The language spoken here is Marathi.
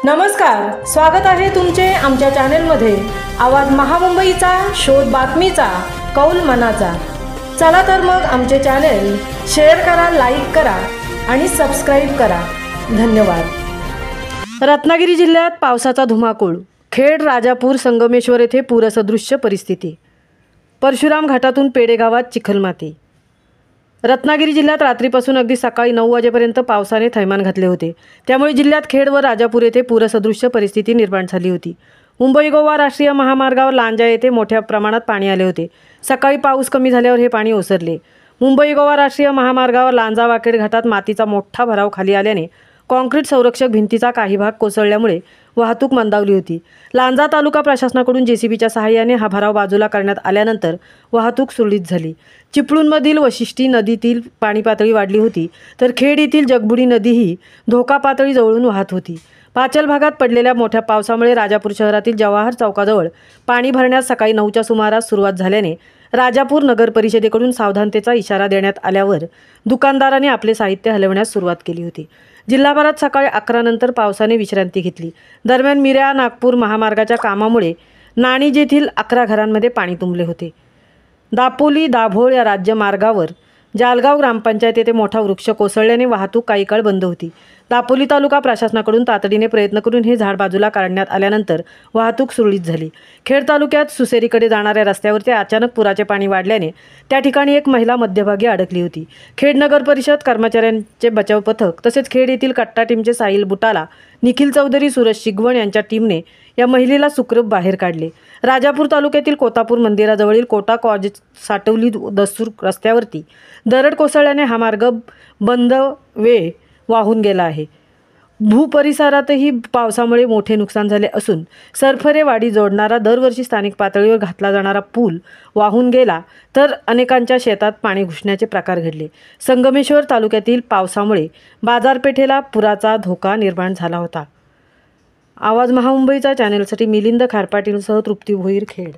नमस्कार, स्वागत आहे तुमचे आमच्या चॅनलमध्ये। आवाज महामुंबईचा, शोध बातमीचा, कौल मनाचा। चला तर मग आमचे चॅनल शेअर करा, लाईक करा आणि सबस्क्राइब करा। धन्यवाद। रत्नागिरी जिल्ह्यात पावसाचा धुमाकूळ। खेड, राजापूर, संगमेश्वर येथे पूरसदृश्य परिस्थिती। परशुराम घाटातून पेडे गावात चिखलमाती। रत्नागिरी जिल्ह्यात रात्रीपासून अगदी सकाळी 9 वाजेपर्यंत पावसाने थैमान घातले होते। त्यामुळे जिल्ह्यात खेड व राजापूर येथे पूरसदृश्य परिस्थिती निर्माण झाली होती। मुंबई गोवा राष्ट्रीय महामार्गावर लांजा येथे मोठ्या प्रमाणात पाणी आले होते। सकाळी पाऊस कमी झाल्यावर हे पाणी ओसरले। मुंबई गोवा राष्ट्रीय महामार्गावर लांजा वाकेड घाटात मातीचा मोठा भराव खाली आल्याने कॉन्क्रीट संरक्षक भिंतीचा काही भाग कोसळल्यामुळे वाहतूक मंदावली होती। लांजा तालुका प्रशासनाकडून जेसीबीच्या सहाय्याने हा भराव बाजूला करण्यात आल्यानंतर वाहतूक सुरळीत झाली। चिपळूणमधील वशिष्ठी नदीतील पाणी पातळी वाढली होती, तर खेड येथील जगबुडी नदीही धोका पातळी जवळून वाहत होती। पाचल भागात पडलेल्या मोठ्या पावसामुळे राजापूर शहरातील जवाहर चौकाजवळ पाणी भरण्यास सकाळी 9च्या सुमारास सुरुवात झाल्याने राजापूर नगर परिषदेकडून सावधानतेचा इशारा देण्यात आल्यावर दुकानदारांनी आपले साहित्य हलवण्यास सुरुवात केली होती। जिल्हाभरात सकाळी 11 नंतर पावसाने विश्रांती घेतली। दरम्यान मिऱ्या नागपूर महामार्गाच्या कामामुळे नाणीज येथील 11 घरांमध्ये पाणी तुंबले होते। दापोली दाभोळ या राज्यमार्गावर जालगाव ग्रामपंचायत येथे मोठा वृक्ष कोसळल्याने वाहतूक काही काळ बंद होती। दापोली तालुका प्रशासनाकडून तातडीने प्रयत्न करून हे झाड बाजूला काढण्यात आल्यानंतर वाहतूक सुरळीत झाली। खेड तालुक्यात सुसेरीकडे जाणाऱ्या रस्त्यावरती अचानक पुराचे पाणी वाढल्याने त्या ठिकाणी एक महिला मध्यभागी अडकली होती। खेड नगर परिषद कर्मचाऱ्यांचे बचाव पथक तसेच खेड येथील कट्टा टीमचे साहिल बुटाला, निखिल चौधरी, सूरज शिगवण यांच्या टीमने या महिलेला सुखरूप बाहेर काढले। राजापूर तालुक्यातील कोतापूर मंदिराजवळील कोटा कॉलेज साटवली दसूर रस्त्यावरती दरड कोसळल्याने हा मार्ग बंद वेळ वाहून गेला आहे। भूपरिसरातही पावसामुळे मोठे नुकसान झाले असून सरफरेवाडी जोडणारा दरवर्षी स्थानिक पातळीवर घातला जाणारा पूल वाहून गेला, तर अनेकांच्या शेतात पाणी घुसण्याचे प्रकार घडले। संगमेश्वर तालुक्यातील पावसामुळे बाजारपेठेला पुराचा धोका निर्माण झाला होता। आवाज महामुंबईचा चॅनलसाठी मिलिंद खारपाटीलसह तृप्ती भोईर, खेड।